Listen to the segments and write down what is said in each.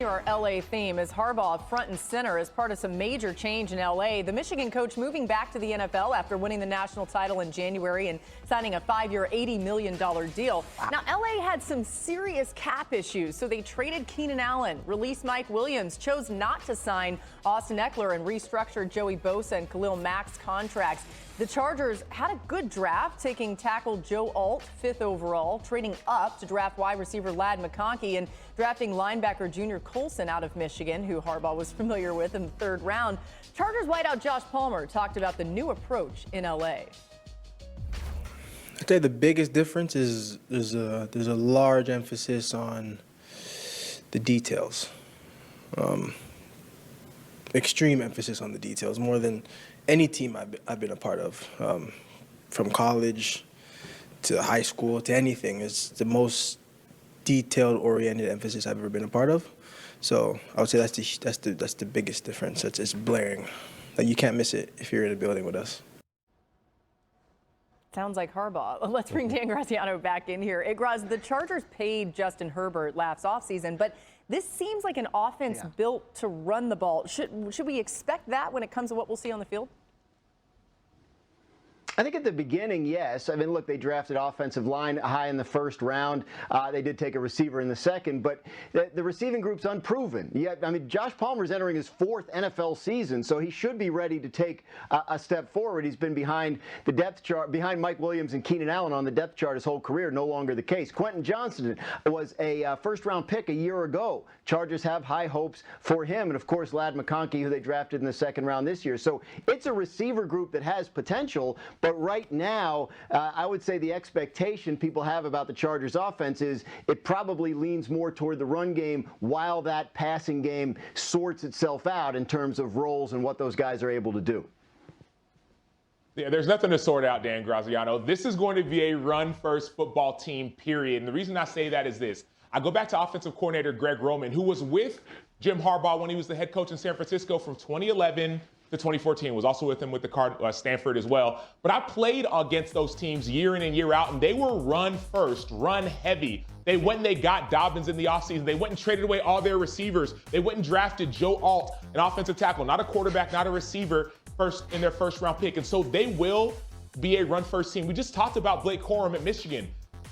Our LA theme is Harbaugh front and center as part of some major change in LA. The Michigan coach moving back to the NFL after winning the national title in January and signing a 5-year, $80 million deal. Now, LA had some serious cap issues, so they traded Keenan Allen, released Mike Williams, chose not to sign Austin Eckler, and restructured Joey Bosa and Khalil Mack's contracts. The Chargers had a good draft, taking tackle Joe Alt, 5th overall, trading up to draft wide receiver Ladd McConkey, and drafting linebacker Junior Colson out of Michigan, who Harbaugh was familiar with, in the 3rd round. Chargers wideout Josh Palmer talked about the new approach in L.A. I'd say the biggest difference is there's a large emphasis on the details. Extreme emphasis on the details, more than any team I've been a part of, from college to high school to anything. It's the most detailed-oriented emphasis I've ever been a part of. So I would say that's the biggest difference. It's blaring. Like, you can't miss it if you're in a building with us. Sounds like Harbaugh. Let's bring Dan Graziano back in here. Graz, the Chargers paid Justin Herbert last offseason, but this seems like an offense built to run the ball. Should we expect that when it comes to what we'll see on the field? I think at the beginning, yes. I mean, look, they drafted offensive line high in the 1st round. They did take a receiver in the 2nd, but the receiving group's unproven. Yet, I mean, Josh Palmer's entering his 4th NFL season, so he should be ready to take a step forward. He's been behind the depth chart, behind Mike Williams and Keenan Allen on the depth chart his whole career. No longer the case. Quentin Johnston was a 1st-round pick a year ago. Chargers have high hopes for him, and of course, Ladd McConkey, who they drafted in the 2nd round this year. So it's a receiver group that has potential. But right now, I would say the expectation people have about the Chargers offense is it probably leans more toward the run game while that passing game sorts itself out in terms of roles and what those guys are able to do. Yeah, there's nothing to sort out, Dan Graziano. This is going to be a run-first football team, period. And the reason I say that is this. I go back to offensive coordinator Greg Roman, who was with Jim Harbaugh when he was the head coach in San Francisco from 2011 to 2014, was also with him with the Stanford as well. But I played against those teams year in and year out, and they were run first, run heavy. They went and they got Dobbins in the offseason. They went and traded away all their receivers. They went and drafted Joe Alt, an offensive tackle, not a quarterback, not a receiver, first in their 1st-round pick. And so they will be a run-first team. We just talked about Blake Corum at Michigan.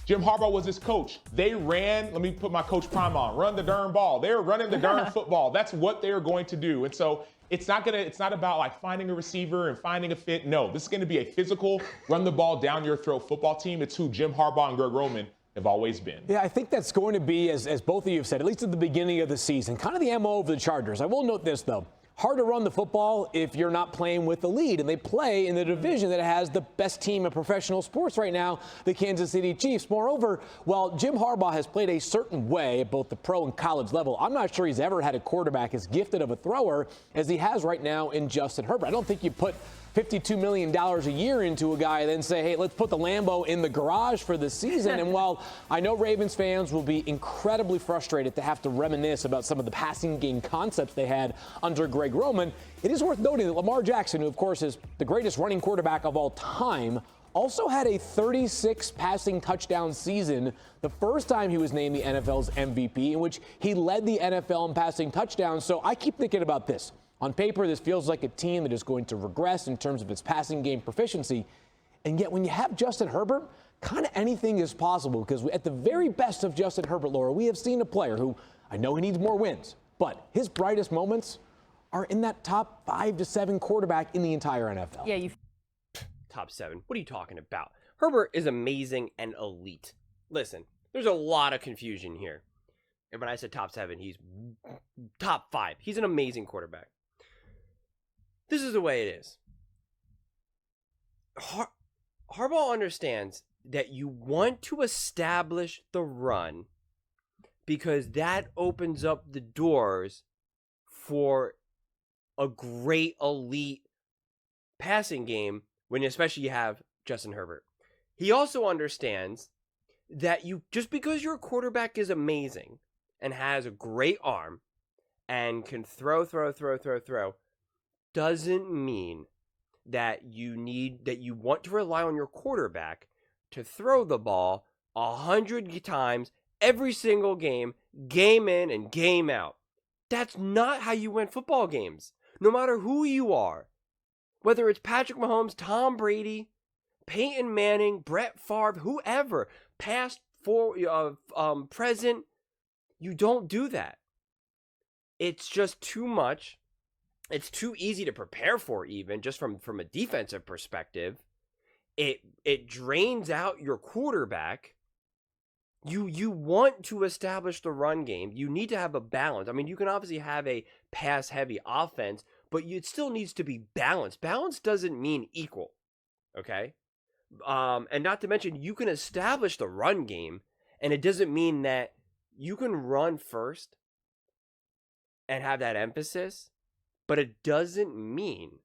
Jim Harbaugh was his coach. They ran, let me put my Coach Prime on, run the darn ball. They're running the darn football. That's what they're going to do. And so it's not about like finding a receiver and finding a fit. No, this is going to be a physical, run the ball down your throat football team. It's who Jim Harbaugh and Greg Roman have always been. Yeah, I think that's going to be, as both of you have said, at least at the beginning of the season, kind of the MO of the Chargers. I will note this, though. Hard to run the football if you're not playing with the lead, and they play in the division that has the best team in professional sports right now, the Kansas City Chiefs. Moreover, while Jim Harbaugh has played a certain way at both the pro and college level, I'm not sure he's ever had a quarterback as gifted of a thrower as he has right now in Justin Herbert. I don't think you put $52 million a year into a guy and then say, hey, let's put the Lambo in the garage for the season. And while I know Ravens fans will be incredibly frustrated to have to reminisce about some of the passing game concepts they had under Greg Roman, it is worth noting that Lamar Jackson, who of course is the greatest running quarterback of all time, also had a 36 passing touchdown season, the first time he was named the NFL's MVP, in which he led the NFL in passing touchdowns. So I keep thinking about this. On paper, this feels like a team that is going to regress in terms of its passing game proficiency. And yet when you have Justin Herbert, kind of anything is possible, because at the very best of Justin Herbert, Laura, we have seen a player who, I know he needs more wins, but his brightest moments are in that top 5 to 7 quarterback in the entire NFL. Yeah, Top 7. What are you talking about? Herbert is amazing and elite. Listen, there's a lot of confusion here. And when I said top 7, he's top 5. He's an amazing quarterback. This is the way it is. Harbaugh understands that you want to establish the run because that opens up the doors for a great elite passing game when especially you have Justin Herbert. He also understands that you just because your quarterback is amazing and has a great arm and can throw doesn't mean that you want to rely on your quarterback to throw the ball 100 times every single game, game in and game out. That's not how you win football games. No matter who you are, whether it's Patrick Mahomes, Tom Brady, Peyton Manning, Brett Favre, whoever, past, present, you don't do that. It's just too much. It's too easy to prepare for, even just from a defensive perspective. It drains out your quarterback. You want to establish the run game. You need to have a balance. I mean, you can obviously have a pass-heavy offense, but it still needs to be balanced. Balance doesn't mean equal, okay? And not to mention, you can establish the run game, and it doesn't mean that you can run first and have that emphasis, but it doesn't mean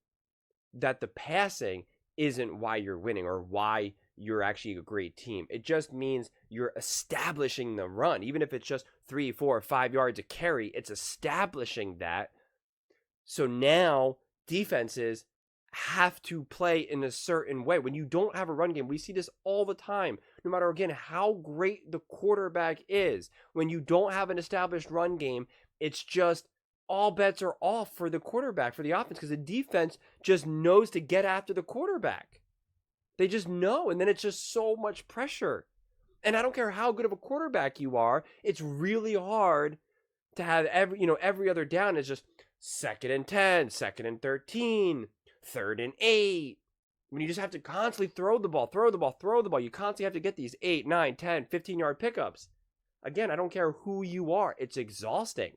that the passing isn't why you're winning or why you're actually a great team. It just means you're establishing the run. Even if it's just 3, 4, 5 yards a carry, it's establishing that. So now defenses have to play in a certain way. When you don't have a run game, we see this all the time. No matter, again, how great the quarterback is, when you don't have an established run game, it's just all bets are off for the quarterback, for the offense, because the defense just knows to get after the quarterback. They just know, and then it's just so much pressure. And I don't care how good of a quarterback you are, it's really hard to have every other down is just 2nd and 10, 2nd and 13, 3rd and 8. When you just have to constantly throw the ball. You constantly have to get these 8, 9, 10, 15-yard pickups. Again, I don't care who you are. It's exhausting.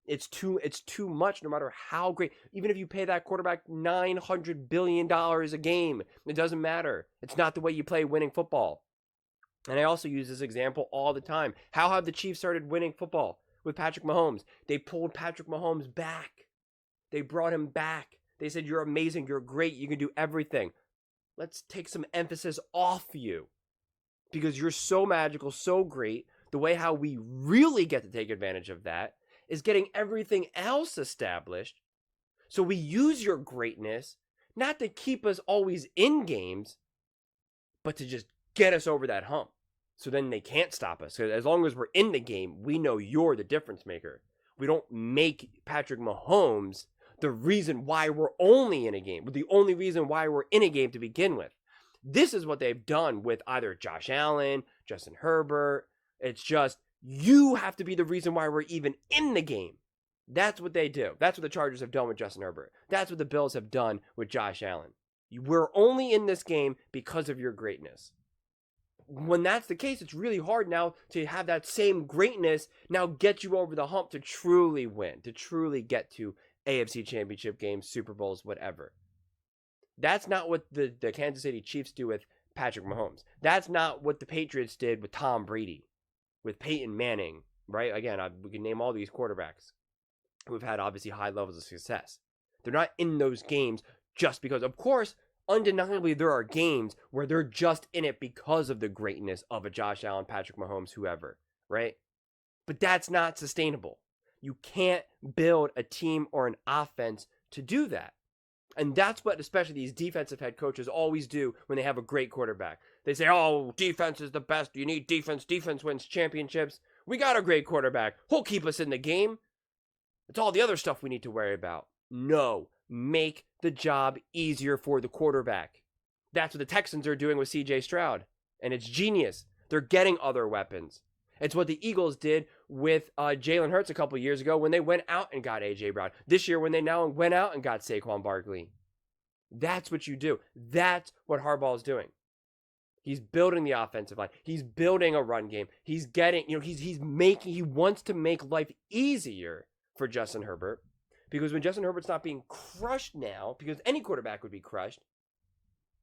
It's too much, no matter how great. Even if you pay that quarterback $900 billion a game, it doesn't matter. It's not the way you play winning football. And I also use this example all the time. How have the Chiefs started winning football? With Patrick Mahomes. They pulled Patrick Mahomes back. They brought him back. They said, you're amazing, you're great, you can do everything. Let's take some emphasis off you. Because you're so magical, so great. The way how we really get to take advantage of that is getting everything else established. So we use your greatness not to keep us always in games, but to just get us over that hump. So then they can't stop us. So as long as we're in the game, we know you're the difference maker. We don't make Patrick Mahomes the reason why we're only in a game, the only reason why we're in a game to begin with. This is what they've done with either Josh Allen, Justin Herbert. It's just, you have to be the reason why we're even in the game. That's what they do. That's what the Chargers have done with Justin Herbert. That's what the Bills have done with Josh Allen. We're only in this game because of your greatness. When that's the case, it's really hard now to have that same greatness now get you over the hump to truly win, to truly get to AFC Championship games, Super Bowls, whatever. That's not what the Kansas City Chiefs do with Patrick Mahomes. That's not what the Patriots did with Tom Brady, with Peyton Manning, right? Again, we can name all these quarterbacks who have had obviously high levels of success. They're not in those games just because, of course, undeniably there are games where they're just in it because of the greatness of a Josh Allen, Patrick Mahomes, whoever, right? But that's not sustainable. You can't build a team or an offense to do that. And that's what especially these defensive head coaches always do when they have a great quarterback. They say, oh, defense is the best. You need defense. Defense wins championships. We got a great quarterback. He'll keep us in the game. It's all the other stuff we need to worry about. No, make the job easier for the quarterback. That's what the Texans are doing with CJ Stroud. And it's genius. They're getting other weapons. It's what the Eagles did with Jalen Hurts a couple years ago when they went out and got A.J. Brown. This year when they now went out and got Saquon Barkley. That's what you do. That's what Harbaugh is doing. He's building the offensive line. He's building a run game. He's getting, he wants to make life easier for Justin Herbert. Because when Justin Herbert's not being crushed now, because any quarterback would be crushed,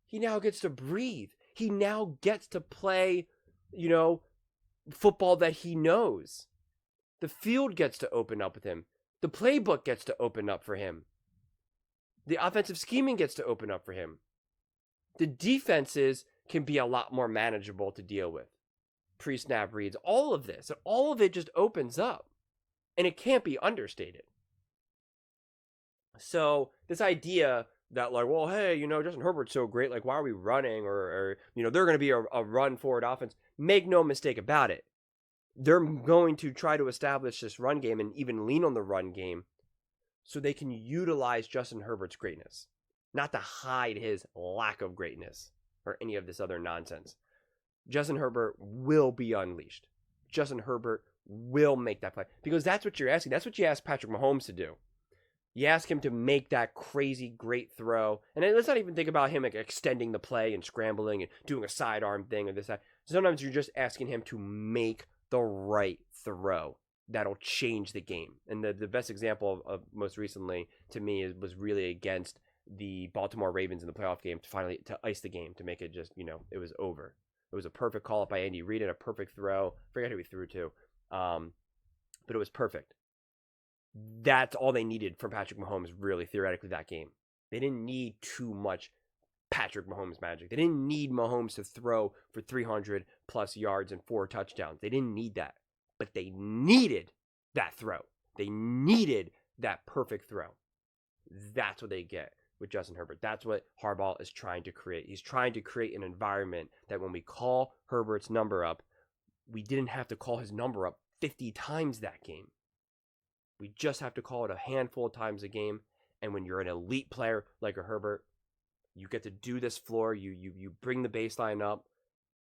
he now gets to breathe. He now gets to play, football that he knows. The field gets to open up with him. The playbook gets to open up for him. The offensive scheming gets to open up for him. The defenses can be a lot more manageable to deal with. Pre-snap reads, all of this. All of it just opens up. And it can't be understated. So this idea that hey, Justin Herbert's so great, why are we running? Or they're going to be a run-forward offense. Make no mistake about it. they're going to try to establish this run game and even lean on the run game so they can utilize Justin Herbert's greatness, not to hide his lack of greatness or any of this other nonsense. Justin Herbert will be unleashed. Justin Herbert will make that play because that's what you're asking. That's what you ask Patrick Mahomes to do. You ask him to make that crazy great throw. And then let's not even think about him like extending the play and scrambling and doing a sidearm thing or this, that. Sometimes you're just asking him to make the right throw that'll change the game. And the best example of most recently to me was really against the Baltimore Ravens in the playoff game to ice the game, to make it just, it was over. It was a perfect call up by Andy Reid and a perfect throw. I forget who he threw to. But it was perfect. That's all they needed from Patrick Mahomes, really, theoretically, that game. They didn't need too much Patrick Mahomes magic. They didn't need Mahomes to throw for 300-plus yards and 4 touchdowns. They didn't need that. But they needed that throw. They needed that perfect throw. That's what they get with Justin Herbert. That's what Harbaugh is trying to create. He's trying to create an environment that when we call Herbert's number up, we didn't have to call his number up 50 times that game. We just have to call it a handful of times a game. And when you're an elite player like a Herbert, you get to do this floor. You bring the baseline up.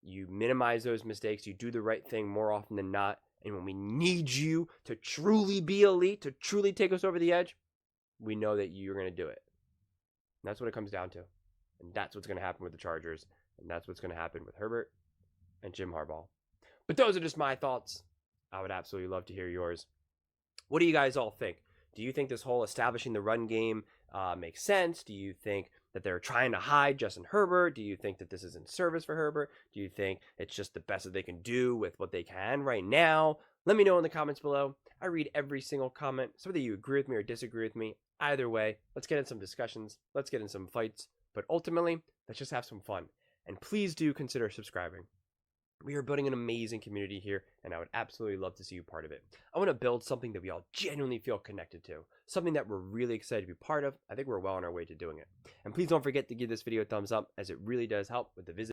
You minimize those mistakes. You do the right thing more often than not. And when we need you to truly be elite, to truly take us over the edge, we know that you're going to do it. And that's what it comes down to. And that's what's going to happen with the Chargers. And that's what's going to happen with Herbert and Jim Harbaugh. But those are just my thoughts. I would absolutely love to hear yours. What do you guys all think? Do you think this whole establishing the run game makes sense? Do you think that they're trying to hide Justin Herbert? Do you think that this is in service for Herbert? Do you think it's just the best that they can do with what they can right now? Let me know in the comments below. I read every single comment, so whether you agree with me or disagree with me, either way, let's get in some discussions. Let's get in some fights. But ultimately, let's just have some fun. And please do consider subscribing. We are building an amazing community here, and I would absolutely love to see you part of it. I want to build something that we all genuinely feel connected to, something that we're really excited to be part of. I think we're well on our way to doing it. And please don't forget to give this video a thumbs up, as it really does help with the visibility.